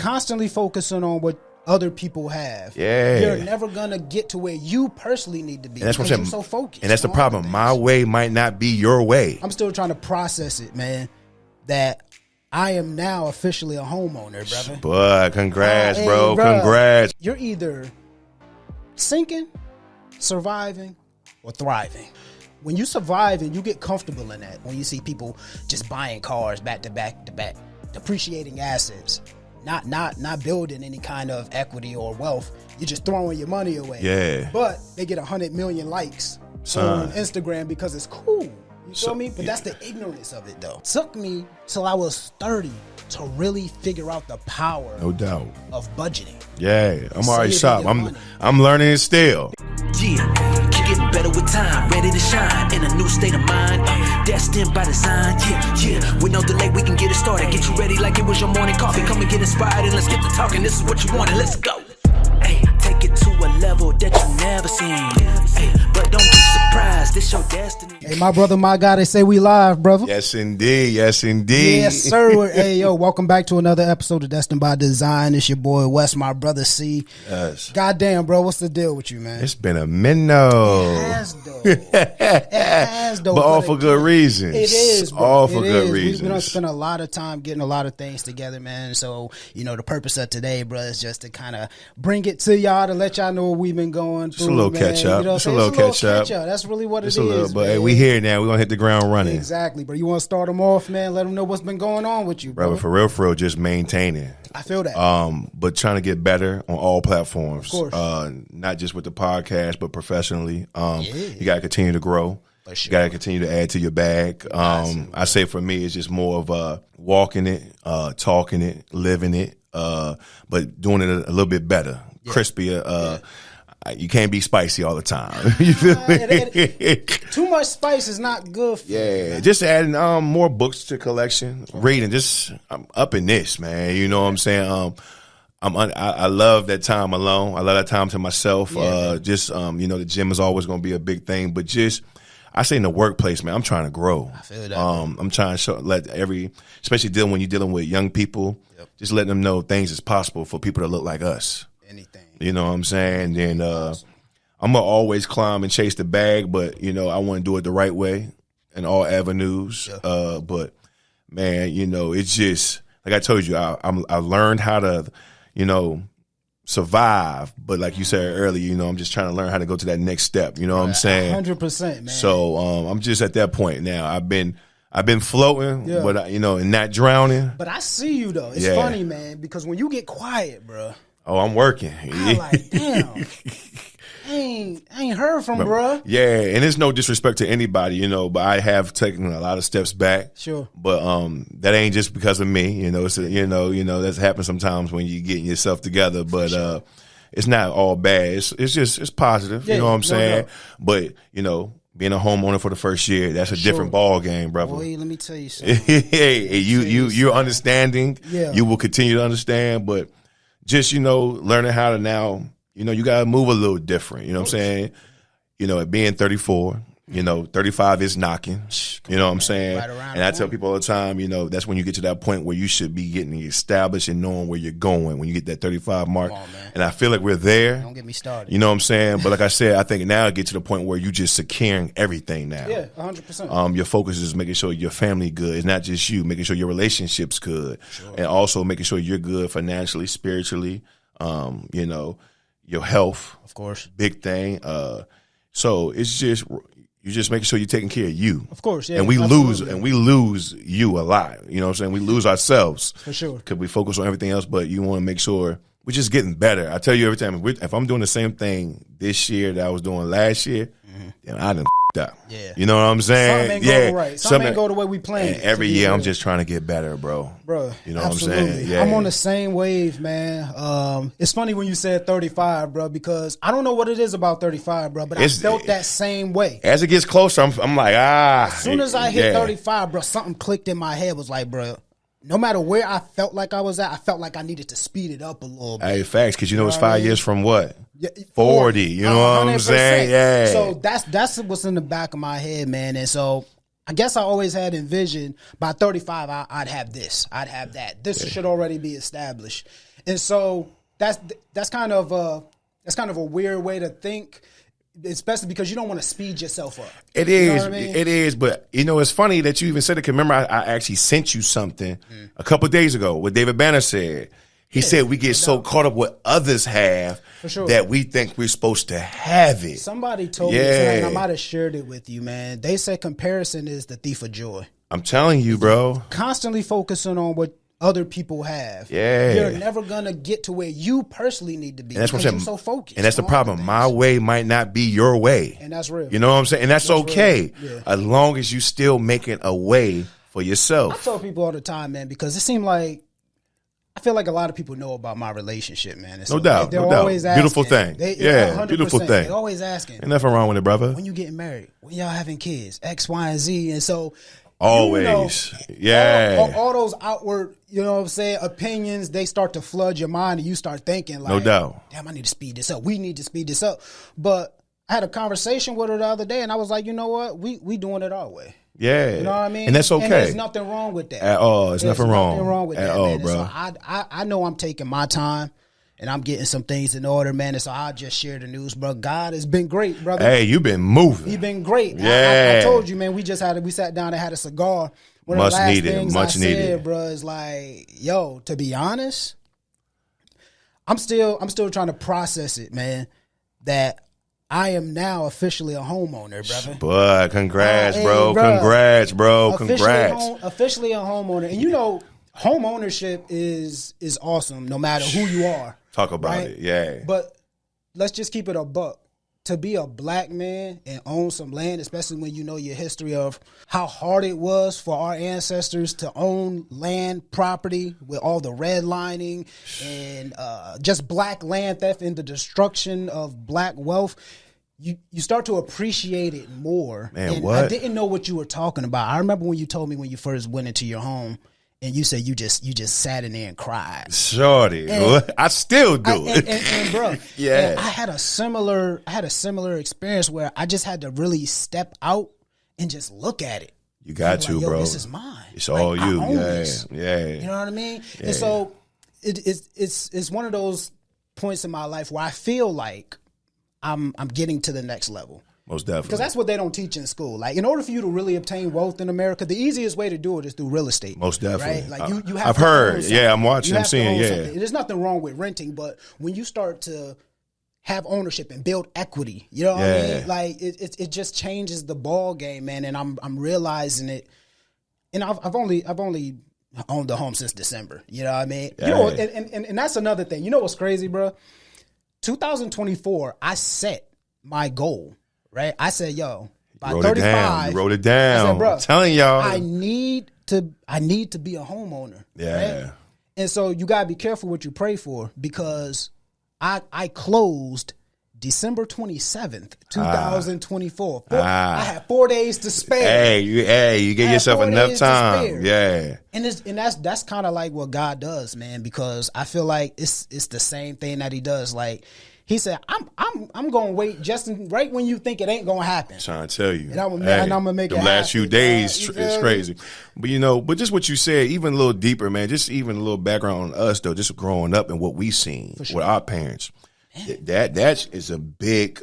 constantly focusing on what other people have, you're never gonna get to where you personally need to be. And that's what I'm saying. You're so focused. And that's the problem. My way might not be your way. I'm still trying to process it, man. That I am now officially a homeowner, brother. But congrats, bro. Congrats. You're either sinking, surviving, or thriving. When you survive and you get comfortable in that, when you see people just buying cars back to back to back, depreciating assets, not building any kind of equity or wealth, you're just throwing your money away. Yeah. But they get 100 million likes on Instagram because it's cool. You feel me? But that's the ignorance of it, though. It took me till I was 30 to really figure out the power, no doubt, of budgeting. Yeah, I'm already shocked. I'm learning it still. Yeah, keep getting better with time, ready to shine in a new state of mind. Destined by design. Yeah. With no delay, we can get it started. Get you ready like it was your morning coffee. Come and get inspired and let's get to talking. This is what you wanted. Let's go. Hey, take it to a level that you never seen. Hey, but don't be surprised. This your destiny. Hey, my brother, my guy, they say we live, brother. Yes, indeed. Yes, indeed. Yes, sir. Hey, yo, welcome back to another episode of Destined by Design. It's your boy, Wes, my brother, C. Yes. Goddamn, bro, what's the deal with you, man? It's been a minute. It has, though. It has, though. But all for good reasons. It is, bro. All for good reasons. We've been spend a lot of time getting a lot of things together, man. So, you know, the purpose of today, bro, is just to kind of bring it to y'all, to let y'all know what we've been going through. Just a little catch up. It's a little catch up. That's really what it is. But hey, we here now. We're going to hit the ground running. Exactly, bro. You want to start them off, man? Let them know what's been going on with you, bro. For real, just maintaining. I feel that. But trying to get better on all platforms. Of course. Not just with the podcast, but professionally. You got to continue to grow. For sure. You got to continue to add to your bag. I say for me, it's just more of walking it, talking it, living it, but doing it a little bit better, crispier. You can't be spicy all the time. You feel me? Too much spice is not good for you. Just adding more books to collection, reading. I'm up in this, man. You know what I'm saying? I love that time alone. I love that time to myself. You know, the gym is always going to be a big thing, but I say in the workplace, man, I'm trying to grow. I feel that. I'm trying to especially when you're dealing with young people, just letting them know things is possible for people that look like us. Anything. You know what I'm saying? And I'm going to always climb and chase the bag, but, you know, I want to do it the right way in all avenues. Yeah. But, man, you know, it's just, like I told you, I learned how to, you know, survive. But like you said earlier, you know, I'm just trying to learn how to go to that next step. You know what I'm saying? 100%, man. So I'm just at that point now. I've been floating, but, you know, and not drowning. But I see you, though. It's funny, man, because when you get quiet, bro. Oh, I'm working. I'm like, damn. I ain't heard from bruh. Yeah, and it's no disrespect to anybody, you know, but I have taken a lot of steps back. Sure. But that ain't just because of me, you know. It's you know that's happened sometimes when you getting yourself together. But it's not all bad. It's positive. You know what I'm saying? But you know, being a homeowner for the first year, that's a different ball game, brother. Boy, let me tell you something. Hey, you're understanding. Yeah. You will continue to understand, but just, you know, learning how to now, you know, you got to move a little different. You know what I'm saying? You know, at being 34, you know, 35 is knocking. You know what I'm saying? Right around and I tell people all the time, you know, that's when you get to that point where you should be getting established and knowing where you're going when you get that 35 mark. Come on, man. And I feel like we're there. Don't get me started. You know what I'm saying? But like I said, I think now it gets to the point where you just securing everything now. Yeah, 100%. Your focus is making sure your family good. It's not just you, making sure your relationship's good. Sure. And also making sure you're good financially, spiritually, you know, your health. Of course. Big thing. So it's just, you just making sure you're taking care of you. Of course, yeah. And we lose you a lot. You know what I'm saying? We lose ourselves. For sure. Because we focus on everything else, but you want to make sure we're just getting better. I tell you every time, if I'm doing the same thing this year that I was doing last year, then I done up. Yeah. You know what I'm saying? Something ain't go right. Something ain't go the way we planned. And every year I'm just trying to get better, bro. You know absolutely. What I'm saying? Yeah. I'm on the same wave, man. It's funny when you said 35, bro, because I don't know what it is about 35, bro, but I felt that same way. As it gets closer, I'm like, As soon as I hit 35, bro, something clicked in my head. Was like, bro, no matter where I felt like I was at, I felt like I needed to speed it up a little bit. Hey, facts, because you know it's 5 years from what? 40. You know what I'm saying? Yeah. So that's what's in the back of my head, man. And so I guess I always had envisioned by 35 I'd have this, I'd have that. This should already be established. And so that's kind of a weird way to think, especially because you don't want to speed yourself up. It is. You know what I mean? It is. But, it's funny that you even said it. Cause remember, I actually sent you something a couple of days ago what David Banner said. He said we get so caught up what others have that we think we're supposed to have it. Somebody told me tonight, and I might have shared it with you, man. They said comparison is the thief of joy. I'm telling you, bro. Constantly focusing on what other people have. Yeah. You're never going to get to where you personally need to be. And that's what I'm saying. You're so focused. And that's the problem. My way might not be your way. And that's real. You know what I'm saying? And that's okay. Yeah. As long as you still making a way for yourself. I tell people all the time, man, because it seems like I feel like a lot of people know about my relationship, man. And so no doubt. They're no doubt. always asking. Beautiful thing. Beautiful thing. They're always asking. Ain't nothing wrong with it, brother. When you getting married? When y'all having kids? X, Y, and Z. And so always. All those outward, you know what I'm saying, opinions, they start to flood your mind and you start thinking like, no doubt. Damn, I need to speed this up. We need to speed this up. But I had a conversation with her the other day and I was like, you know what? We doing it our way. Yeah. You know what I mean? And that's okay. And there's nothing wrong with that. At all. There's nothing wrong with at that, all, man. bro. So I know I'm taking my time and I'm getting some things in order, man. And so I'll just share the news, bro. God has been great, brother. Hey, you've been moving. He's been great. Yeah. I told you, man, we sat down and had a cigar. One of the last things I said, bro, is like, yo, to be honest, I'm still trying to process it, man, that I am now officially a homeowner, brother. But congrats, bro. Congrats, bro. Congrats. Officially a homeowner. And home ownership is awesome no matter who you are. Talk about it, yeah. But let's just keep it a buck. To be a black man and own some land, especially when you know your history of how hard it was for our ancestors to own land, property, with all the redlining and just black land theft and the destruction of black wealth, you start to appreciate it more. Man, and what? I didn't know what you were talking about. I remember when you told me when you first went into your home, and you said you just sat in there and cried. Shorty, I still do it. And bro, yeah, I had a similar experience where I just had to really step out and just look at it. You got to, like, bro. This is mine. It's all you. Yeah. You know what I mean? Yeah. And so it's one of those points in my life where I feel like I'm getting to the next level. Most definitely. Because that's what they don't teach in school. Like, in order for you to really obtain wealth in America, the easiest way to do it is through real estate. Most definitely. Right? Like, you have I've heard. Yeah, I'm watching. I'm seeing. Yeah. There's nothing wrong with renting, but when you start to have ownership and build equity, you know what I mean? Like, it just changes the ball game, man. And I'm realizing it. And I've only owned the home since December. You know what I mean? Yeah. You know, and that's another thing. You know what's crazy, bro? 2024, I set my goal. Right, I said, "Yo, by 35, you wrote it down. I said, bro, I'm telling y'all, I need to be a homeowner." Yeah, right? And so you gotta be careful what you pray for because I closed December 27th, 2024. I had 4 days to spare. Hey, you gave yourself enough time. Yeah, and that's kind of like what God does, man. Because I feel like it's the same thing that He does, like. He said, I'm going to wait just right when you think it ain't going to happen. I'm trying to tell you. And I'm going to make it happen. The last few days is crazy. But just what you said, even a little deeper, man, just even a little background on us, though, just growing up and what we seen with our parents. That is a big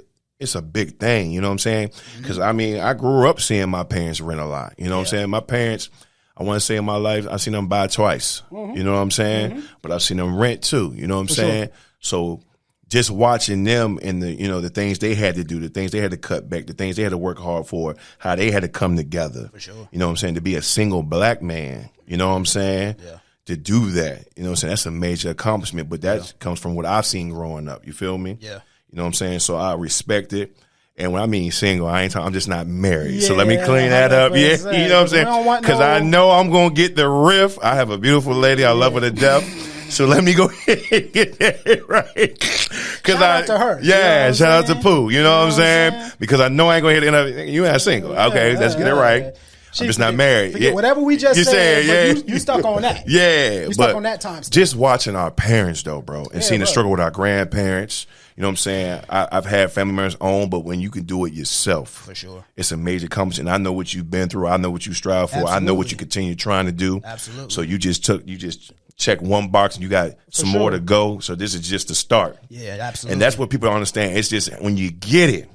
thing, you know what I'm saying? Because, I grew up seeing my parents rent a lot. You know what I'm saying? My parents, I want to say in my life, I've seen them buy twice. Mm-hmm. You know what I'm saying? Mm-hmm. But I've seen them rent, too. You know what I'm saying? Sure. So just watching them and the things they had to do, the things they had to cut back, the things they had to work hard for, how they had to come together. For sure. You know what I'm saying? To be a single black man, you know what I'm saying? Yeah. To do that, you know what I'm saying? That's a major accomplishment, but that comes from what I've seen growing up. You feel me? Yeah. You know what I'm saying? So I respect it. And when I mean single, I'm just not married. So let me clean that up. Yeah. You know what I'm saying? Because I know I'm going to get the riff. I have a beautiful lady. I love her to death. So let me go ahead and get that right. Shout out to her. Yeah, you know shout out to Pooh. You know what I'm saying? Because I know I ain't going to hit it. You ain't single. Okay, let's get it right. I'm just not married. Forget whatever we just said. Saying, you stuck on that. Yeah, you stuck on that time. Just watching our parents though, bro, and seeing the struggle with our grandparents. You know what I'm saying? I've had family members own, but when you can do it yourself, for sure, it's a major accomplishment. I know what you've been through. I know what you strive for. Absolutely. I know what you continue trying to do. Absolutely. So you just check one box and you got some more to go. So this is just the start. Yeah, absolutely. And that's what people don't understand. It's just when you get it,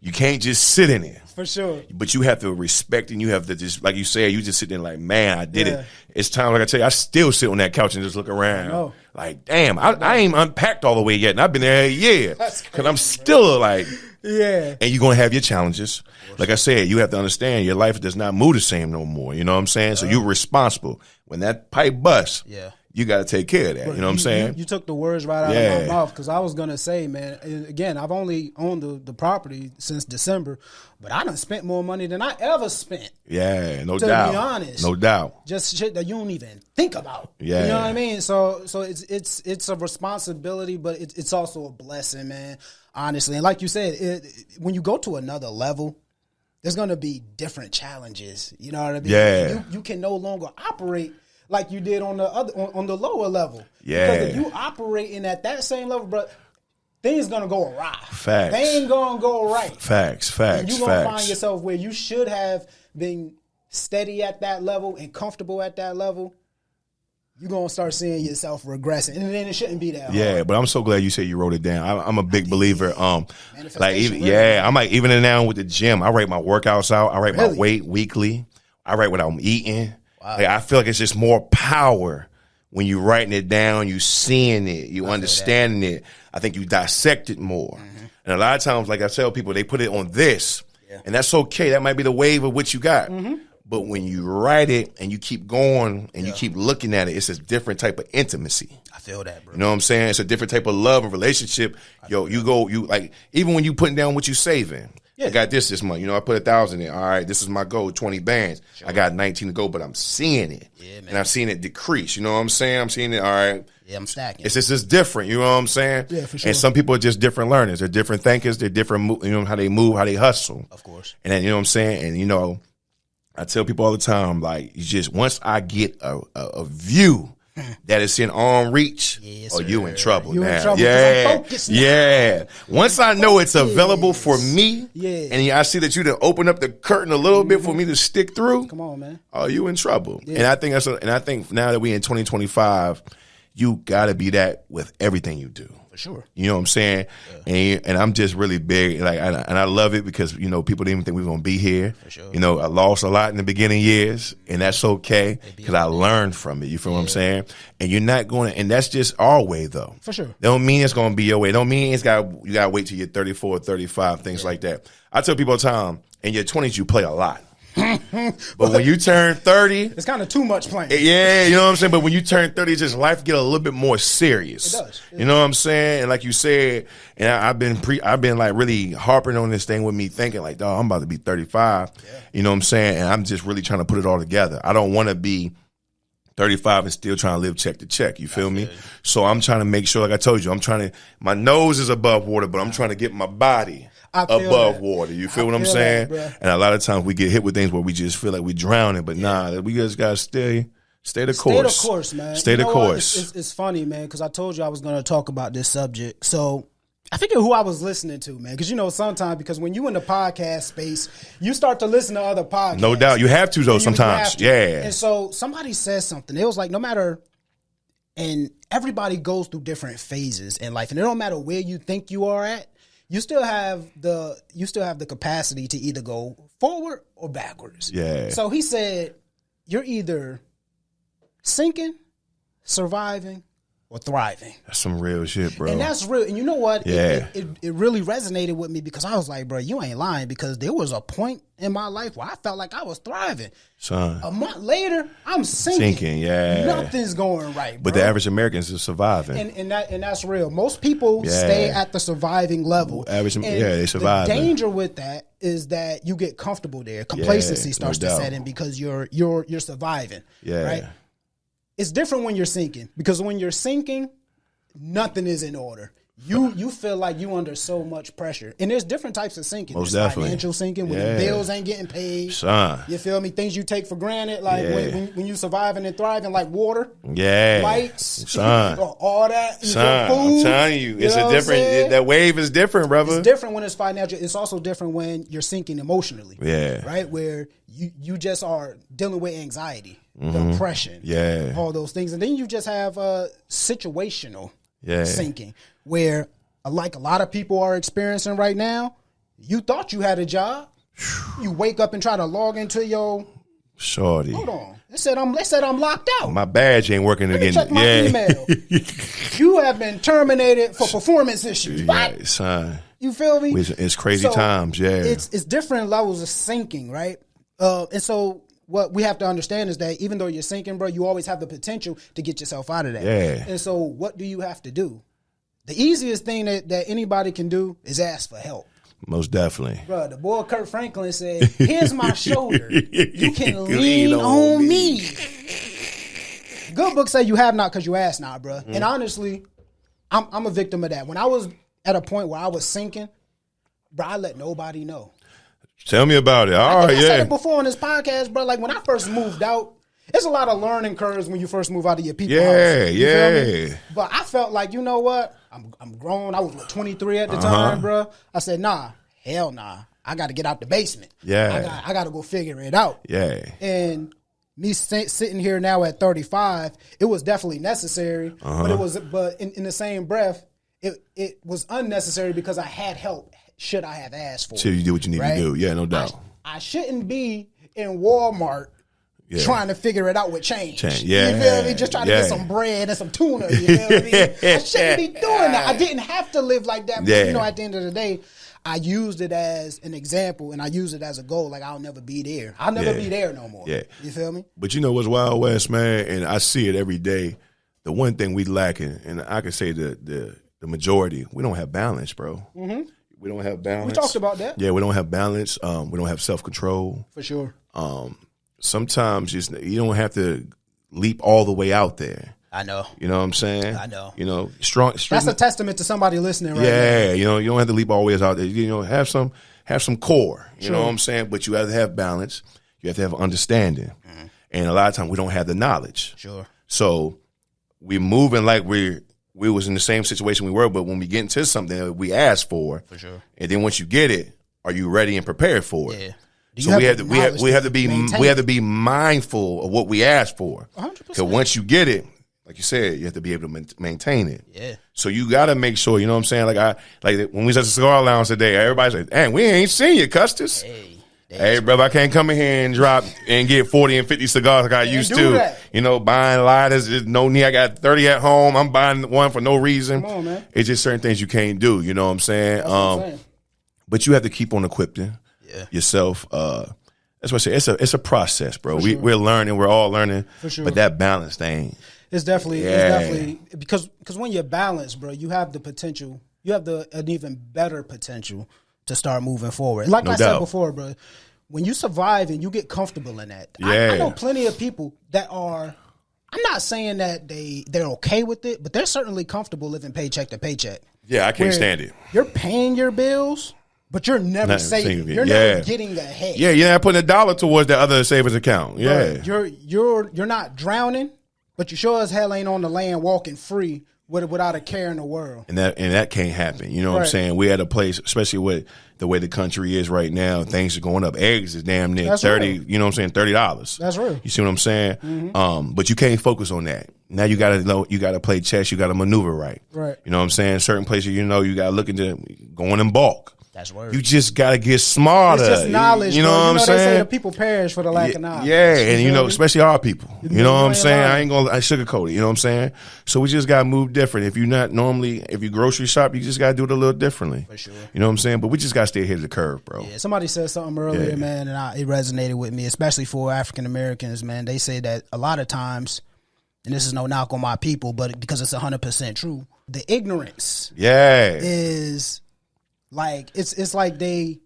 you can't just sit in it. For sure. But you have to respect and you have to just, like you said, you just sit there like, man, I did it. It's time, like I tell you, I still sit on that couch and just look around. Like, damn, I ain't unpacked all the way yet. And I've been there a year. Because I'm still like, and you're going to have your challenges. Like I said, you have to understand your life does not move the same no more. You know what I'm saying? So you're responsible. When that pipe busts, you got to take care of that. You know what I'm saying? You took the words right out of my mouth because I was going to say, man, again, I've only owned the property since December, but I done spent more money than I ever spent. Yeah, no to doubt. To be honest. No doubt. Just shit that you don't even think about. Yeah. You know what I mean? So it's a responsibility, but it's also a blessing, man, honestly. And like you said, when you go to another level, there's going to be different challenges. You know what I mean? Yeah. You can no longer operate like you did on the lower level. Yeah. Because if you operating at that same level, bro, things gonna go awry. Facts. They ain't gonna go right. Facts. And you gonna find yourself where you should have been steady at that level and comfortable at that level. You're gonna start seeing yourself regressing, and then it shouldn't be that hard. Yeah, but I'm so glad you said you wrote it down. I'm a big believer. Like even really. I'm like even now with the gym, I write my workouts out. I write my weight weekly. I write what I'm eating. Wow. Like, I feel like it's just more power when you writing it down, you seeing it, you understanding it. I think you dissect it more. Mm-hmm. And a lot of times, like I tell people, they put it on this, and that's okay. That might be the wave of what you got. Mm-hmm. But when you write it and you keep going and you keep looking at it, it's a different type of intimacy. I feel that, bro. You know what I'm saying? It's a different type of love and relationship. You like, even when you putting down what you saving. I got this month. You know, I put 1,000 in. All right, this is my goal, 20 bands. Sure. I got 19 to go, but I'm seeing it. Yeah, man. And I'm seeing it decrease. You know what I'm saying? I'm seeing it, all right. Yeah, I'm stacking. It's just different. You know what I'm saying? Yeah, for sure. And some people are just different learners. They're different thinkers. They're different, you know, how they move, how they hustle. Of course. And then, you know what I'm saying? And, you know, I tell people all the time, like, you just, once I get a view that it's in arm reach, you in trouble you now. In trouble Yeah. Once I know it's available for me, and I see that you done open up the curtain a little bit for me to stick through. Come on, man. Oh, you in trouble. Yeah. And I think now that we in 2025, you got to be that with everything you do. For sure. You know what I'm saying? Yeah. And I'm just really big, like, and I love it because, you know, people didn't even think we were going to be here. For sure. You know, I lost a lot in the beginning years, and that's okay because I learned from it. You feel what I'm saying? And you're not going to, and that's just our way, though. For sure. Don't mean it's going to be your way. Don't mean you got to wait till you're 34, 35, things like that. I tell people all the time, in your 20s, you play a lot. But when you turn 30, it's kind of too much playing. Yeah, you know what I'm saying? But when you turn 30, just life get a little bit more serious. It does. You know what I'm saying? And like you said, and I've been like really harping on this thing with me thinking like, dog, I'm about to be 35. Yeah. You know what I'm saying? And I'm just really trying to put it all together. I don't want to be 35 and still trying to live check to check. You feel me? So I'm trying to make sure, like I told you, my nose is above water, but I'm trying to get my body above water. You feel what I'm saying? And a lot of times we get hit with things where we just feel like we're drowning, but we just got to stay the course. Stay the course, man. Stay the course. It's funny, man, because I told you I was going to talk about this subject. So I forget who I was listening to, man, because, you know, sometimes, because when you in the podcast space, you start to listen to other podcasts. No doubt. You have to, though, sometimes. Yeah. And so somebody says something. It was like, no matter, and everybody goes through different phases in life, and it don't matter where you think you are at, you still have the capacity to either go forward or backwards. Yeah. So he said, you're either sinking, surviving, or thriving. That's some real shit, bro. And that's real. And you know what? Yeah. It really resonated with me because I was like, bro, you ain't lying, because there was a point in my life where I felt like I was thriving. Son. A month later, I'm sinking. Yeah. Nothing's going right, bro. But the average Americans is surviving. And that's real. Most people stay at the surviving level. They survive. The danger with that is that you get comfortable there. Complacency starts to set in because you're surviving. Yeah. Right? It's different when you're sinking, because when you're sinking, nothing is in order. you feel like you under so much pressure. And there's different types of sinking. Most there's definitely. Financial sinking when the bills ain't getting paid. Son. You feel me? Things you take for granted, like when you surviving and thriving, like water, lights, son, all that. Son, food, I'm telling you, it's a different. That wave is different, brother. It's different when it's financial. It's also different when you're sinking emotionally. Yeah. Right? Where you just are dealing with anxiety, depression, all those things. And then you just have situational sinking where, like a lot of people are experiencing right now, you thought you had a job. You wake up and try to log into your shorty. Hold on. They said I'm locked out. My badge ain't working again. Check my email. You have been terminated for performance issues. Yeah, son. You feel me? It's crazy times. Yeah. It's different levels of sinking, right? And so what we have to understand is that even though you're sinking, bro, you always have the potential to get yourself out of that. Yeah. And so what do you have to do? The easiest thing that anybody can do is ask for help. Most definitely. Bro, the boy Kurt Franklin said, here's my shoulder. You can lean on me. Good book say you have not because you ask not, bro. And honestly, I'm a victim of that. When I was at a point where I was sinking, bro, I let nobody know. Tell me about it. All right, I said it before on this podcast, bro. Like when I first moved out, it's a lot of learning curves when you first move out of your people house. You feel me? But I felt like, you know what? I'm grown. I was 23 at the time, bro. I said, nah, hell nah. I got to get out the basement. Yeah. I got to go figure it out. Yeah. And me sitting here now at 35, it was definitely necessary. But in the same breath, it was unnecessary because I had help. Should I have asked for? Till you do what you need to do. Yeah, no doubt. I shouldn't be in Walmart trying to figure it out with change. Yeah. You feel me? Just trying to get some bread and some tuna. You feel me? I shouldn't be doing that. I didn't have to live like that. But, at the end of the day, I used it as an example and I used it as a goal. Like, I'll never be there. I'll never be there no more. Yeah. You feel me? But you know what's Wild West, man? And I see it every day. The one thing we lacking, and I can say the majority, we don't have balance, bro. Mm-hmm. We don't have balance. We talked about that. Yeah, we don't have balance. We don't have self-control. For sure. Sometimes you don't have to leap all the way out there. I know. You know what I'm saying? I know. You know, strong. That's a testament to somebody listening right now. Yeah, you don't have to leap all the way out there. Have some core. You know what I'm saying? But you have to have balance. You have to have understanding. Mm-hmm. And a lot of times we don't have the knowledge. Sure. So we're moving like we was in the same situation we were, but when we get into something that we asked for sure. And then once you get it, are you ready and prepared for it? Yeah. So we have to be mindful of what we asked for. 100%. Because once you get it, like you said, you have to be able to maintain it. Yeah. So you got to make sure, you know what I'm saying? Like when we was at the cigar lounge today, everybody said, "Dang, we ain't seen you, Custis." Hey, brother, I can't come in here and drop and get 40 and 50 cigars like I used to. That. You know, buying lighters. There's no need. I got 30 at home. I'm buying one for no reason. Come on, man. It's just certain things you can't do. You know what I'm saying? That's what I'm saying. But you have to keep on equipping yourself. That's what I say. It's a process, bro. We're learning. We're all learning. For sure. But that balance thing. It's definitely because when you're balanced, bro, you have the potential. You have an even better potential to start moving forward. Like I said before, bro, when you survive and you get comfortable in that, I know plenty of people that are. I'm not saying that they're okay with it, but they're certainly comfortable living paycheck to paycheck. Yeah, I can't stand it. You're paying your bills, but you're never saving. You're never getting ahead. Yeah, you're not putting $1 towards that other savings account. Yeah, right. You're not drowning, but you sure as hell ain't on the land walking free without a care in the world. And that can't happen. You know what I'm saying? We're at a place, especially with the way the country is right now, things are going up. Eggs is damn near That's 30, real. you know what I'm saying, $30. That's real. You see what I'm saying? Mm-hmm. But you can't focus on that. Now you gotta play chess, you gotta maneuver right. Right. You know what I'm saying? Certain places, you gotta look into going in bulk. That's word. You just gotta get smarter. It's just knowledge. You know what I'm saying? They say the people perish for the lack of knowledge. Yeah, and especially our people. You know what I'm saying? I ain't gonna sugarcoat it. You know what I'm saying? So we just gotta move different. If you grocery shop, you just gotta do it a little differently. For sure. You know what I'm saying? But we just gotta stay ahead of the curve, bro. Yeah. Somebody said something earlier, man, and it resonated with me, especially for African Americans, man. They say that a lot of times, and this is no knock on my people, but because it's 100% true, the ignorance is like it's like they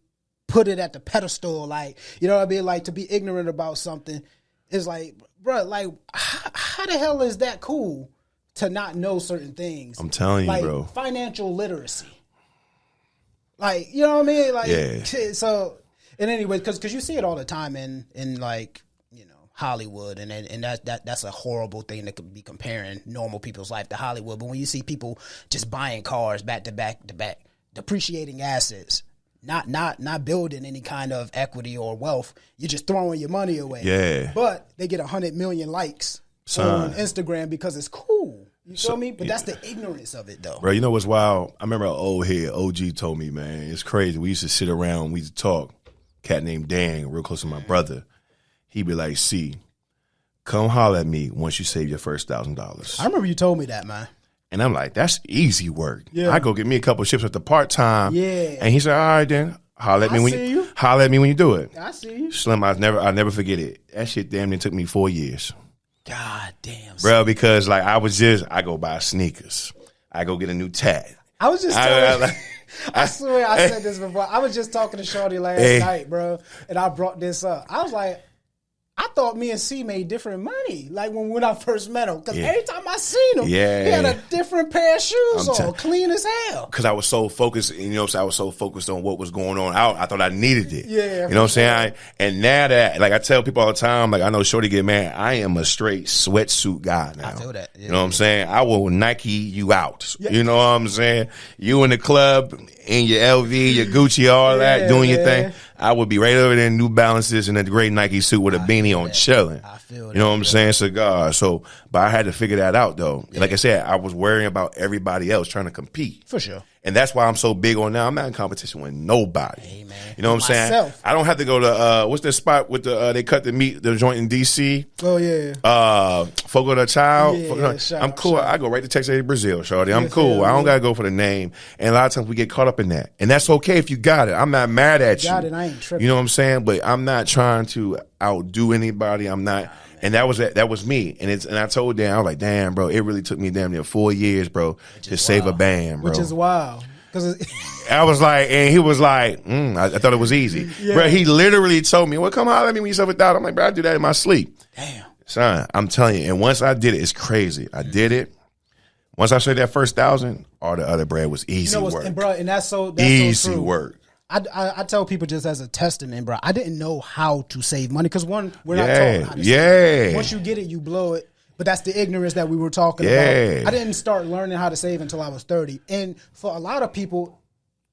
put it at the pedestal, like, you know what I mean? Like, to be ignorant about something is like, bro, like how the hell is that cool to not know certain things. I'm telling you, like, bro. Financial literacy. Like, you know what I mean? Like, yeah. So, and anyway, because you see it all the time in like, you know, Hollywood, and that's a horrible thing to be comparing normal people's life to Hollywood. But when you see people just buying cars back to back, depreciating assets, not building any kind of equity or wealth, you're just throwing your money away. Yeah. But they get 100 million likes on Instagram because it's cool. You feel me? But that's the ignorance of it, though. Bro, you know what's wild? I remember an old head, OG, told me, man, it's crazy. We used to sit around, we used to talk. Cat named Dan, real close to my brother. He'd be like, "See, come holler at me once you save your first $1,000." I remember you told me that, man. And I'm like, that's easy work. Yeah. I go get me a couple of shifts at the part-time. Yeah. And he said, all right, then, holler at me when you do it. I see you. Slim, I'll never forget it. That shit damn near took me 4 years. God damn. Bro, because like I go buy sneakers. I go get a new tat. I was just I swear I said this before. I was just talking to Shorty last night, bro, and I brought this up. I was like, I thought me and C made different money, like when I first met him. Because every time I seen him, he had a different pair of shoes on, clean as hell. Because I was so focused, I was so focused on what was going on. I thought I needed it. Yeah. You know what I'm saying? And now that, like I tell people all the time, like I know Shorty get mad, I am a straight sweatsuit guy now. I feel that. Yeah, you know what I'm saying? I will Nike you out. Yeah. You know what I'm saying? You in the club, in your LV, your Gucci, all that, doing your thing. I would be right over there in New Balances and a great Nike suit with a beanie on, chilling. I feel that. You know what I'm saying? Cigar. So, but I had to figure that out though. Yeah. Like I said, I was worrying about everybody else trying to compete. For sure. And that's why I'm so big on now. I'm not in competition with nobody. Hey, man. You know what I'm saying? I don't have to go to what's that spot with the they cut the joint in DC? Oh yeah. Fogo de Chao. Yeah, I'm cool. I go right to Texas Brazil, shorty. I'm cool. I don't gotta go for the name. And a lot of times we get caught up in that. And that's okay if you got it. I'm not mad at you. Got it, I ain't tripping. You know what I'm saying? But I'm not trying to outdo anybody. I'm not. And that was me. And I told Dan, I was like, damn, bro, it really took me damn near 4 years, bro, to save a band, bro. Which is wild. I was like, and he was like, I thought it was easy. Yeah. Bro, he literally told me, well, come holler at me when you save $1,000. I'm like, bro, I do that in my sleep. Damn. Son, I'm telling you. And once I did it, it's crazy. I did it. Once I saved that first $1,000, all the other bread was easy work. And bro, and that's easy so true. Work. I tell people just as a testament, bro, I didn't know how to save money because we're not taught how to save. Once you get it, you blow it. But that's the ignorance that we were talking about. I didn't start learning how to save until I was 30. And for a lot of people,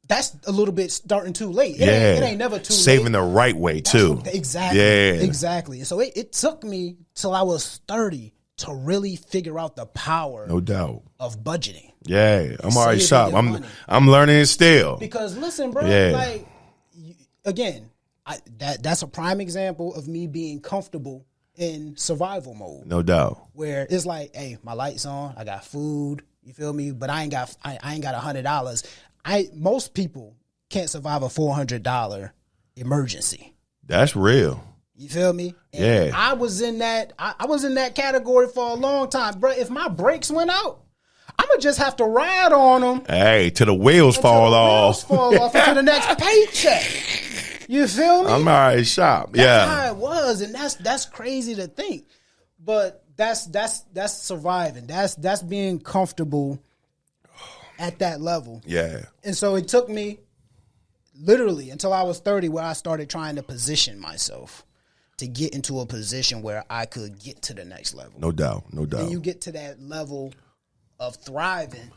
that's a little bit starting too late. It ain't never too late. Saving the right way, too. Exactly. Yeah. Exactly. So it took me till I was 30 to really figure out the power no doubt of budgeting. Yeah, I'm already shocked. I'm learning it still. Because listen, bro, like again, that's a prime example of me being comfortable in survival mode. No doubt. Where it's like, hey, my light's on, I got food, you feel me? But I ain't got $100. Most people can't survive a $400 emergency. That's real. You feel me? And I was in that category for a long time, bro. If my brakes went out, I'm gonna just have to ride on them. Hey, till the wheels fall off. Until the next paycheck. You feel me? I'm already shocked. That's how it was, and that's crazy to think. But that's surviving. That's being comfortable at that level. Yeah. And so it took me literally until I was 30 where I started trying to position myself to get into a position where I could get to the next level. No doubt. And you get to that level of thriving,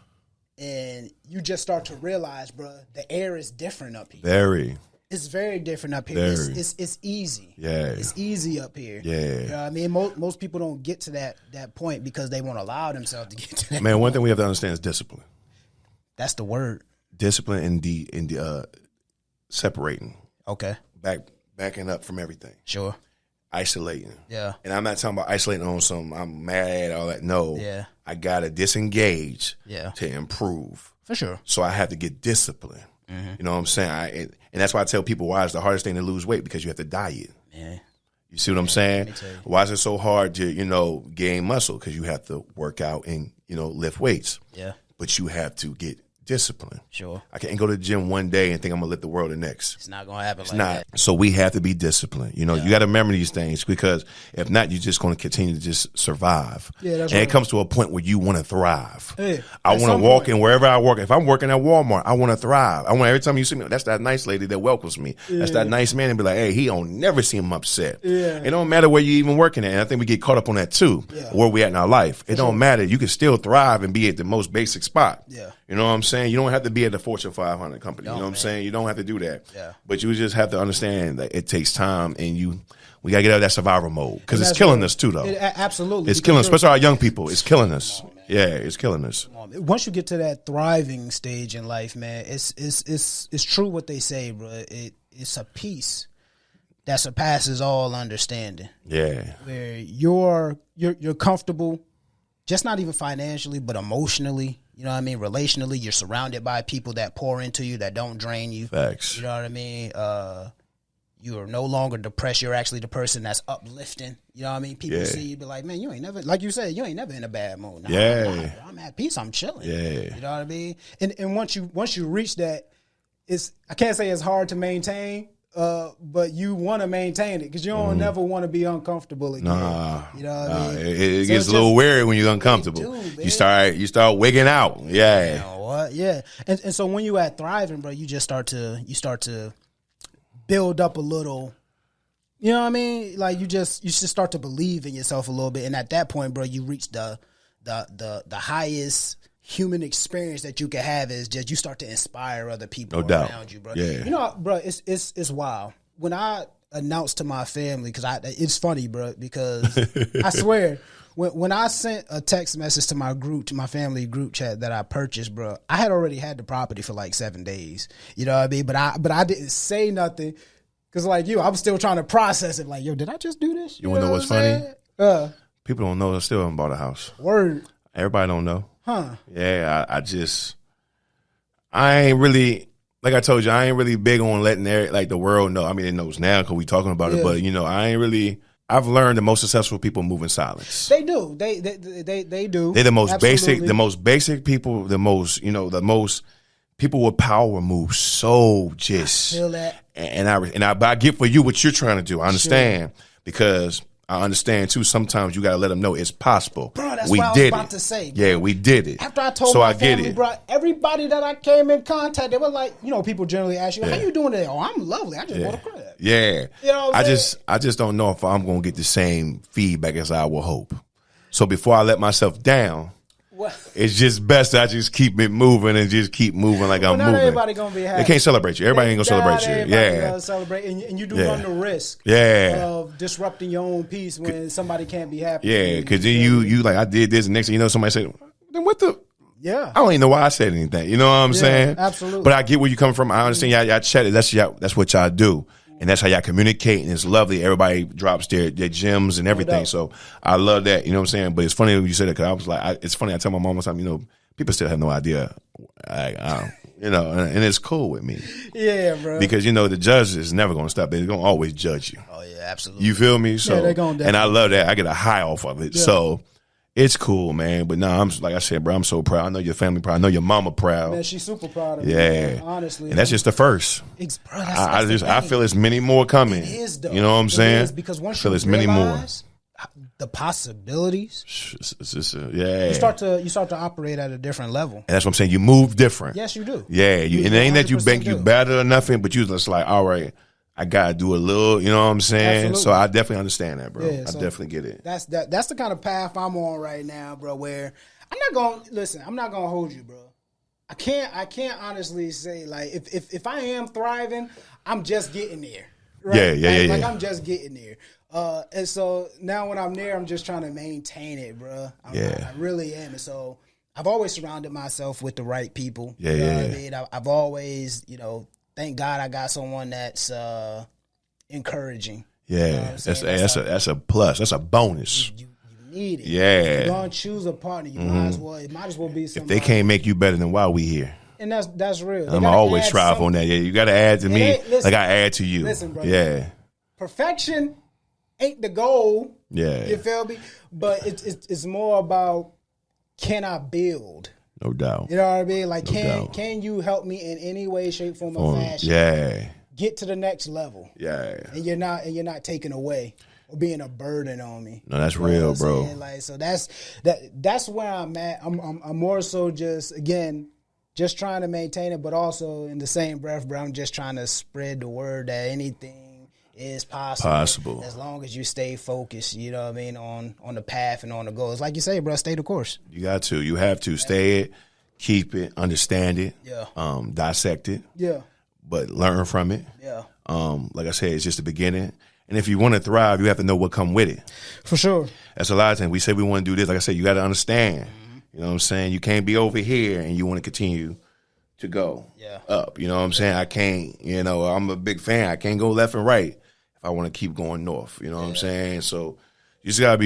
and you just start to realize, bro, the air is different up here. It's very different up here. It's easy. Yeah. It's easy up here. Yeah. You know what I mean? Most people don't get to that point because they won't allow themselves to get to that Man, one thing we have to understand is discipline. That's the word. Discipline in the separating. Okay. Backing up from everything. Sure. Isolating. Yeah. And I'm not talking about isolating on some I'm mad, all that. No. Yeah. I gotta disengage to improve. For sure. So I have to get discipline. Mm-hmm. You know what I'm saying? And that's why I tell people why it's the hardest thing to lose weight, because you have to diet. Yeah. You see what I'm saying? Why is it so hard to, gain muscle? Because you have to work out and, lift weights. Yeah. But you have to get discipline. Sure. I can't go to the gym one day and think I'm gonna lift the world the next. It's not gonna happen. It's like not. that. So we have to be disciplined. You know, you got to remember these things, because if not, you're just going to continue to just survive. Yeah, that's and right. it comes to a point where you want to thrive. Yeah, I at want to some walk point. in wherever I work. If I'm working at Walmart, I want to thrive. I want every time you see me, that's that nice lady that welcomes me. That's that nice man, and be like, hey, he don't never see him upset. Yeah. It don't matter where you even working at. And I think we get caught up on that too. Yeah. Where we at in our life. It don't matter. You can still thrive and be at the most basic spot. Yeah. You know what I'm saying? You don't have to be at the Fortune 500 company. No, you know what I'm man. saying? You don't have to do that. Yeah. But you just have to understand that it takes time, and we got to get out of that survival mode, because it's That's killing right. us too, though. Absolutely. It's because killing, you're- especially our young people. It's killing us. Yeah, it's killing us. Once you get to that thriving stage in life, man, it's true what they say, bro. It's a peace that surpasses all understanding. Yeah. Where you're comfortable, just not even financially, but emotionally. You know what I mean? Relationally, you're surrounded by people that pour into you, that don't drain you. Facts. You know what I mean? You are no longer depressed. You're actually the person that's uplifting. You know what I mean? People see you, be like, man, you ain't never, like you said, you ain't never in a bad mood. Nah, Yeah. I'm at peace. I'm chilling. Yeah. You know what I mean? And once you reach that, I can't say it's hard to maintain, but you want to maintain it, because you don't never want to be uncomfortable again. Nah. You know what I mean? It So gets it's a little just- weird when you're uncomfortable. do, man. You start wigging out. Yeah. You know what? Yeah. And so when you at thriving, bro, you just start to build up a little. You know what I mean? Like you should start to believe in yourself a little bit, and at that point, bro, you reach the highest human experience that you can have, is just you start to inspire other people No doubt. around you, bro. Yeah. You know, bro, it's wild. When I announced to my family, because it's funny, bro, because I swear, when I sent a text message to my family group chat that I purchased, bro, I had already had the property for like 7 days. You know what I mean? But I didn't say nothing. Cause like you, I was still trying to process it. Like, yo, did I just do this? You wanna know what's what I'm saying? People don't know I still haven't bought a house. Word, Everybody don't know. huh? Yeah, I ain't really, like I told you, I ain't really big on letting the world know. I mean, it knows now because we talking about it, but I ain't really. I've learned the most successful people move in silence. They do. They do. They're the most Absolutely. basic people. The most people with power move so just. Feel that. But I get for you what you're trying to do. I understand because I understand too. Sometimes you gotta let them know it's possible. Bro, that's we what I was did about it. to say, bro. Yeah, we did it. After I told so my I get family, it. bro, everybody that I came in contact, they were like, people generally ask you, how you doing today? Oh, I'm lovely. I just bought a crib. Yeah. You know what I'm I just don't know if I'm gonna get the same feedback as I will hope. So before I let myself down, What? it's just best that I just keep it moving and just keep moving like I'm Not moving. everybody gonna be happy. They can't celebrate you. Everybody ain't gonna celebrate you. Everybody Yeah. gonna celebrate, and you do Yeah. run the risk Yeah. of disrupting your own peace when somebody can't be happy. Yeah. Cause then you like, I did this, and next thing you know, somebody said, then what the? Yeah. I don't even know why I said anything. You know what I'm saying? absolutely. But I get where you coming from. I understand y'all chatted. That's what y'all do. And that's how y'all communicate, and it's lovely. Everybody drops their gems and everything. doubt. So I love that. You know what I'm saying? But it's funny when you said that, because I was like, it's funny. I tell my mom all the time, people still have no idea. And it's cool with me. Yeah, bro. Because, the judge is never going to stop. They're going to always judge you. Oh yeah, absolutely. You feel me? So, they're gonna and I love that. I get a high off of it. Yeah. So it's cool, man. But no, I'm like I said, bro, I'm so proud. I know your family proud. I know your mama proud. Man, she's super proud of me. Yeah, man, honestly. and that's just the first. Bro, I feel it's many more coming. It is, though. You know what I'm It saying? is, because once I feel you it's many more. realize the possibilities, It's just, yeah. you start to operate at a different level. And that's what I'm saying. You move different. Yes, you do. Yeah, and it ain't that you 100% think you do. better or nothing, but you just like, all right, I gotta do a little. You know what I'm saying? Absolutely. So I definitely understand that, bro. Yeah, I so definitely get it. That's the kind of path I'm on right now, bro. Where I'm not gonna hold you, bro. I can't honestly say, like, if I am thriving, I'm just getting there. Right? Yeah. Like I'm just getting there. And so now when I'm there, I'm just trying to maintain it, bro. I really am. And so I've always surrounded myself with the right people. Yeah, you know yeah, what yeah. I mean? I've always, thank God I got someone that's encouraging. Yeah, You know what I'm saying? that's a plus. That's a bonus. You need it. Yeah. If you're gonna choose a partner, you might as well. It might as well be If somebody. they can't make you better than why we here, and that's real. They I'm gotta always add strive on that. Yeah, you got to add to me ain't- listen, like I add to you. listen, brother. Yeah, Perfection ain't the goal. yeah. You feel me? But it's more about, can I build? No doubt. You know what I mean? Like, No can you help me in any way, shape, form, or fashion? Yeah. Get to the next level. Yeah. And you're not taking away or being a burden on me. No, that's real, bro. Like, so that's where I'm at. I'm more so just trying to maintain it, but also in the same breath, bro, I'm just trying to spread the word that anything is possible. As long as you stay focused, you know what I mean, on the path and on the goals. Like you say, bro, stay the course. You got to. You have to stay it, keep it, understand it, dissect it. Yeah. But learn from it. Yeah. Like I said, it's just the beginning. And if you want to thrive, you have to know what come with it. For sure. That's a lot of times. We say we want to do this. Like I said, you got to understand. Mm-hmm. You know what I'm saying? You can't be over here and you want to continue to go up. You know what I'm saying? I can't, I'm a big fan. I can't go left and right if I want to keep going north. You know what I'm saying? So you just gotta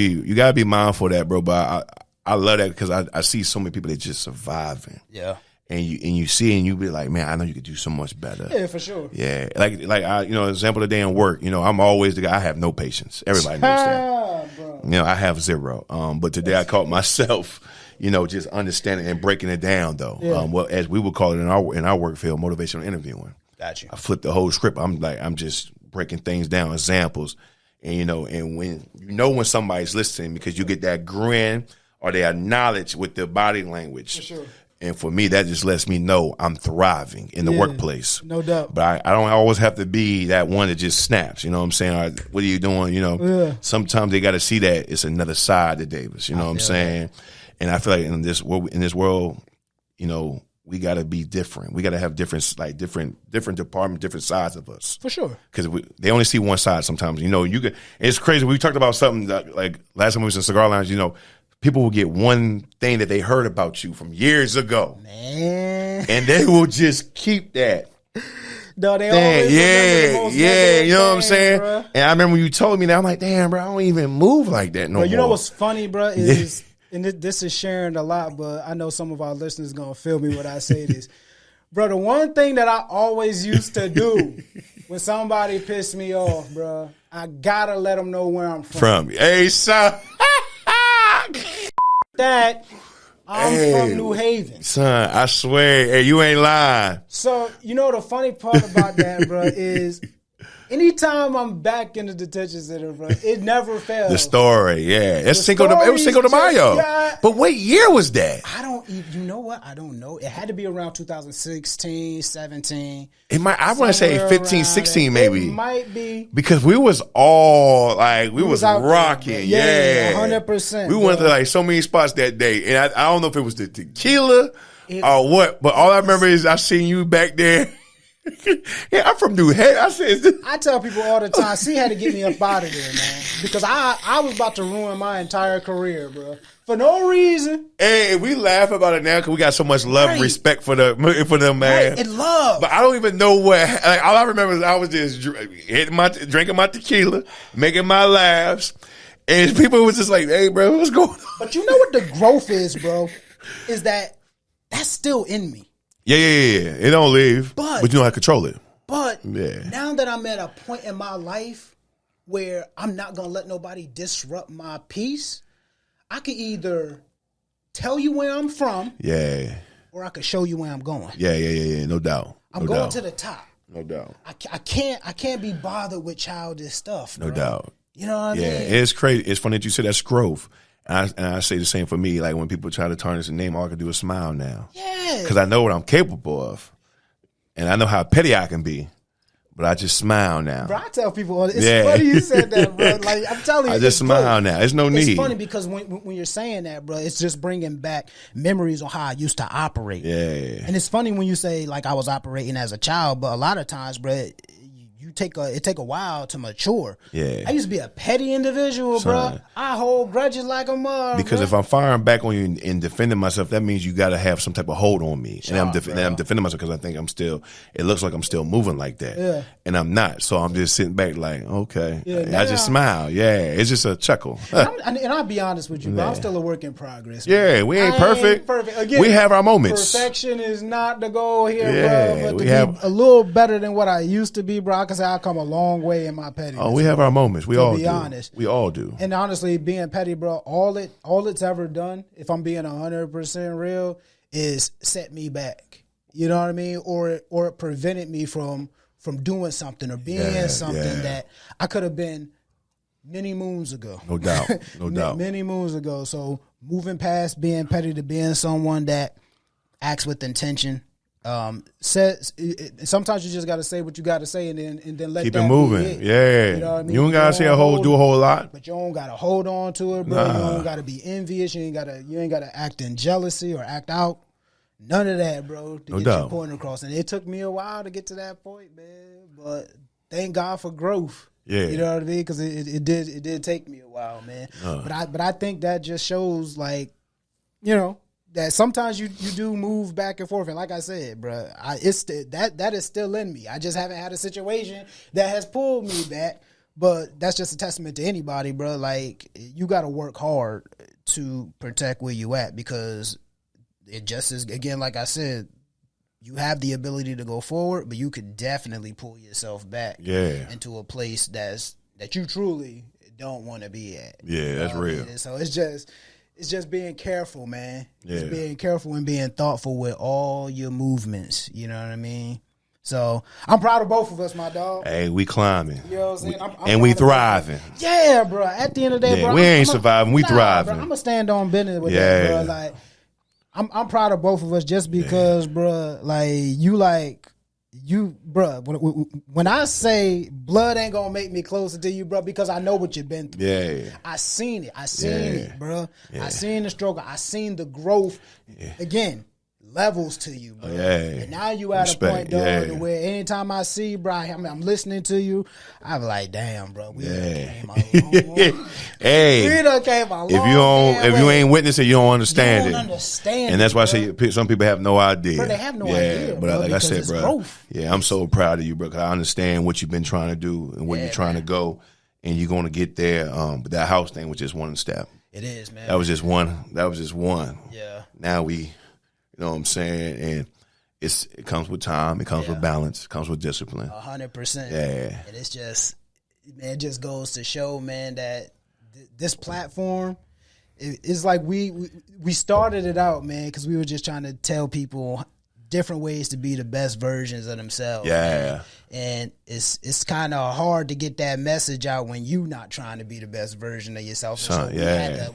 be mindful of that, bro. But I love that because I see so many people that just surviving. Yeah. And you see and you be like, man, I know you could do so much better. Yeah, for sure. Yeah, like I, example today in work. I'm always the guy. I have no patience. Everybody knows that. Bro. I have zero. But today I caught myself, just understanding and breaking it down though. Yeah. As we would call it in our work field, motivational interviewing. Got you. I flipped the whole script. I'm just breaking things down, examples, and and when somebody's listening because you get that grin or they acknowledge with their body language. For sure. And for me, that just lets me know I'm thriving in the workplace. No doubt. But I don't always have to be that one that just snaps. You know what I'm saying? All right, what are you doing? Sometimes they got to see that it's another side to Davis. You know what I'm saying? And I feel like in this world, we got to be different. We got to have different departments, different sides of us. For sure. Because they only see one side sometimes. It's crazy. We talked about something that, like last time we was in Cigar Lounge, people will get one thing that they heard about you from years ago. Man. And they will just keep that. No, they always remember the most you know what I'm saying? Bro. And I remember when you told me that, I'm like, damn, bro, I don't even move like that no more. You know what's funny, bro, is, and this is sharing a lot, but I know some of our listeners going to feel me when I say this. Bro, the one thing that I always used to do when somebody pissed me off, bro, I got to let them know where I'm from. Hey, son. That I'm from New Haven. Son, I swear, hey, you ain't lying. So, the funny part about that, bro, is anytime I'm back in the detention center, bro, it never fails. The story, yeah. It was Cinco de Mayo. But what year was that? You know what? I don't know. It had to be around 2016, 17. I want to say 15, 16 maybe. It might be. Because we was all like, we was rocking. Yeah, 100%. We went to like so many spots that day. And I don't know if it was the tequila or what, but all I remember is I seen you back there. Yeah, I'm from New Haven. I tell people all the time, C had to get me up out of there, man. Because I was about to ruin my entire career, bro. For no reason. Hey, we laugh about it now because we got so much love and respect for them, man. Right, and love. But I don't even know what. Like, all I remember is I was just drinking my tequila, making my laughs, and people was just like, "Hey, bro, what's going on?" But you know what the growth is, bro? Is that's still in me. Yeah. It don't leave, but you know how to control it. But now that I'm at a point in my life where I'm not gonna let nobody disrupt my peace, I can either tell you where I'm from, or I can show you where I'm going. Yeah, no doubt. I'm going to the top. No doubt. I can't be bothered with childish stuff. No doubt. You know what I mean? Yeah, it's crazy. It's funny that you said that's growth. And I say the same for me. Like when people try to tarnish the name, all I can do is smile now. Yeah. Because I know what I'm capable of. And I know how petty I can be. But I just smile now. Bro, I tell people, it's funny you said that, bro. Like, I'm telling you. I just smile now. There's no need. It's funny because when you're saying that, bro, it's just bringing back memories on how I used to operate. Yeah. And it's funny when you say, like, I was operating as a child, but a lot of times, bro, it take a while to mature. Yeah. I used to be a petty individual, bro. I hold grudges like a mother. Because if I'm firing back on you and defending myself, that means you got to have some type of hold on me. And I'm defending myself because I think it looks like I'm still moving like that. Yeah. And I'm not. So I'm just sitting back like, okay. Yeah, I just smile. Yeah. It's just a chuckle. And I'll be honest with you, bro. I'm still a work in progress. Yeah, we ain't perfect. Again, we have our moments. Perfection is not the goal here, bro. But to be a little better than what I used to be, bro, I can say I've come a long way in my pettiness. Oh, we have our moments. We all do. To be honest. We all do. And honestly, being petty, bro, all it's ever done, if I'm being 100% real, is set me back. You know what I mean? Or it prevented me from doing something or being something that I could have been many moons ago. No doubt. No doubt. Many moons ago. So moving past being petty to being someone that acts with intention. Sometimes you just got to say what you got to say and then let keep that it moving. be it. Yeah. You know what I mean? You don't got to say do a whole lot. But you don't got to hold on to it, bro. You don't got to be envious. You ain't got to act in jealousy or act out. None of that, bro, to get your point across. And it took me a while to get to that point, man. But thank God for growth. Yeah. You know what I mean? Because it did take me a while, man. But I think that just shows, like, you know, that sometimes you do move back and forth. And like I said, bro, that is still in me. I just haven't had a situation that has pulled me back. But that's just a testament to anybody, bro. Like, you got to work hard to protect where you at, because it just is, again, like I said, you have the ability to go forward, but you could definitely pull yourself back into a place that you truly don't want to be at. Yeah, that's real. So it's just being careful, man. Yeah. Just being careful and being thoughtful with all your movements. You know what I mean? So I'm proud of both of us, my dog. Hey, we climbing. You know what I'm saying? And we thriving. Yeah, bro. At the end of the day, bro. We ain't surviving. We thriving. Bro, I'm going to stand on business with that, bro. Like, I'm proud of both of us just because, bro, bro, when I say blood ain't going to make me closer to you, bro, because I know what you've been through. Yeah. I seen it, bro. Yeah. I seen the struggle. I seen the growth. Yeah. Again, levels to you, bro. Yeah. And now you at a point, dog, where anytime I see you, bro, I'm listening to you, I'm like, damn, bro, we done came a long way. Hey, we done came a long way. If you ain't witnessing, you don't understand it. You don't understand and that's why I bro. say some people have no idea. Bro, they have no idea, but bro, like I said, bro, growth. Yeah, I'm so proud of you, bro, because I understand what you've been trying to do and where you're trying to go, and you're going to get there. But that house thing was just one step. It is, man. That was just one. Yeah. Now you know what I'm saying? And it comes with time. It comes with balance. It comes with discipline. 100%. Yeah. And it's just, man, it just goes to show, man, that this platform, it's like we started it out, man, because we were just trying to tell people different ways to be the best versions of themselves. Yeah. Man. And it's kind of hard to get that message out when you not trying to be the best version of yourself. So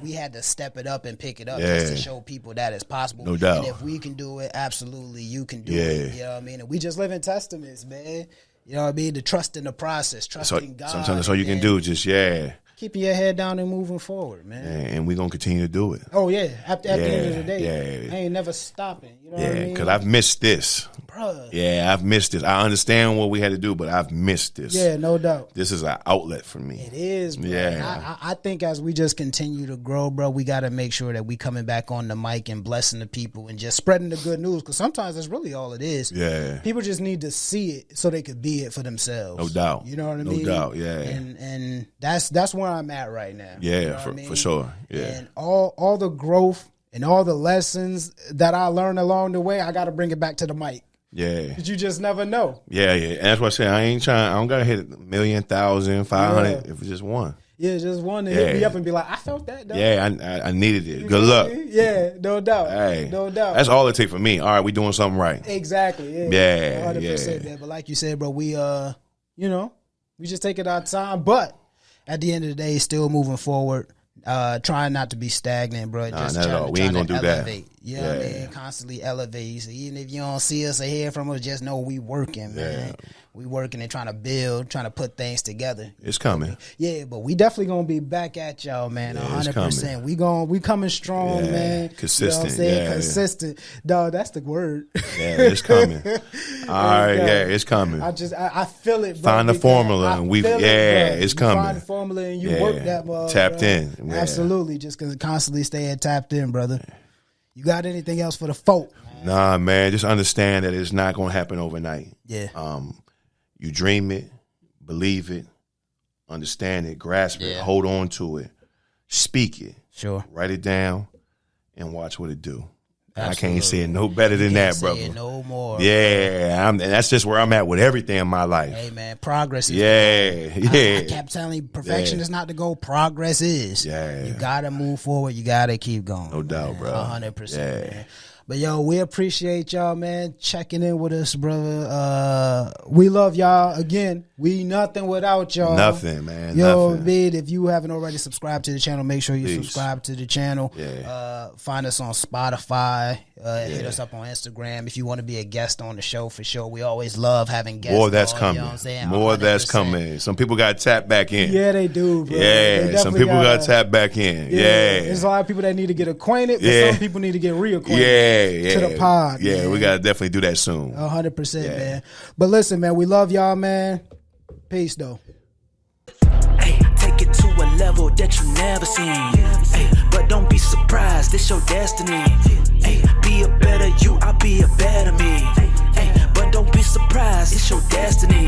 we had to step it up and pick it up just to show people that it's possible. No doubt. And if we can do it, absolutely you can do it. You know what I mean? And we just live in testaments, man. You know what I mean? The trust in the process, trusting God. Sometimes that's all you can do, just keeping your head down and moving forward, man. And we're going to continue to do it. Oh, yeah. At the end of the day, I ain't never stopping. You know what I mean? Because I've missed this. Bruh. Yeah, I've missed this. I understand what we had to do, but I've missed this. Yeah, no doubt. This is an outlet for me. It is, bro. Yeah. I think as we just continue to grow, bro, we got to make sure that we coming back on the mic and blessing the people and just spreading the good news, because sometimes that's really all it is. Yeah. People just need to see it so they could be it for themselves. No doubt. You know what I mean? No doubt, yeah. And that's where I'm at right now. Yeah, you know for sure. Yeah. And all the growth and all the lessons that I learned along the way, I got to bring it back to the mic. Yeah. Because you just never know. Yeah. And that's what I say. I don't got to hit 1,000,000, 1,000, 500 if it's just one. Yeah, just one to hit me up and be like, I felt that, though. Yeah, I needed it. Good luck. Yeah, no doubt. Hey, no doubt. That's all it takes for me. All right, we doing something right. Exactly. Yeah. 100%. Yeah. But like you said, bro, we we just taking our time. But at the end of the day, still moving forward. Trying not to be stagnant, bro. Just not at all. We ain't gonna do elevate. that. You know what I mean? Constantly elevate. So even if you don't see us or hear from us, just know we working, man. We working and trying to build, trying to put things together. It's coming. Yeah, but we definitely gonna be back at y'all, man. 100%. We coming strong, man. Consistent. You know what I'm saying? Consistent. Dog, that's the word. Yeah, it's coming. All right, it's coming. I feel it, bro. Find the formula and it's coming. Find the formula and you work that, bro. Tapped in. Yeah. Absolutely. Just constantly stay tapped in, brother. You got anything else for the folk? Man? Nah, man. Just understand that it's not gonna happen overnight. Yeah. You dream it, believe it, understand it, grasp it, hold on to it, speak it. Sure. Write it down and watch what it do. I can't say it no better than that, brother. Say it no more. Yeah, and that's just where I'm at with everything in my life. Hey, man, progress is I kept telling you, perfection is not the goal. Progress is. Yeah. You got to move forward. You got to keep going. No doubt, bro. 100%. Yeah. Man. But yo, we appreciate y'all, man, checking in with us, brother. We love y'all. Again, we nothing without y'all. Nothing, man. Yo, nothing. man, if you haven't already subscribed to the channel, make sure you Please. subscribe to the channel. Yeah. Find us on Spotify. Hit us up on Instagram if you want to be a guest on the show, for sure. We always love having guests. More that's on, coming. You know what I'm saying? More that's 100%. coming. Some people got tapped back in. Yeah, they do, bro. Yeah, They some definitely people got gotta- tapped back in. Yeah. There's a lot of people that need to get acquainted, but Yeah. some people need to get reacquainted Yeah. to the pod. Yeah, man. we got to definitely do that soon. 100%, Yeah. man. But listen, man, we love y'all, man. Peace, though. Ay, take it to a level that you never seen. Ay, but don't be surprised, this your destiny. Ay, be a better you, I'll be a better me. Ay, but don't be surprised, it's your destiny.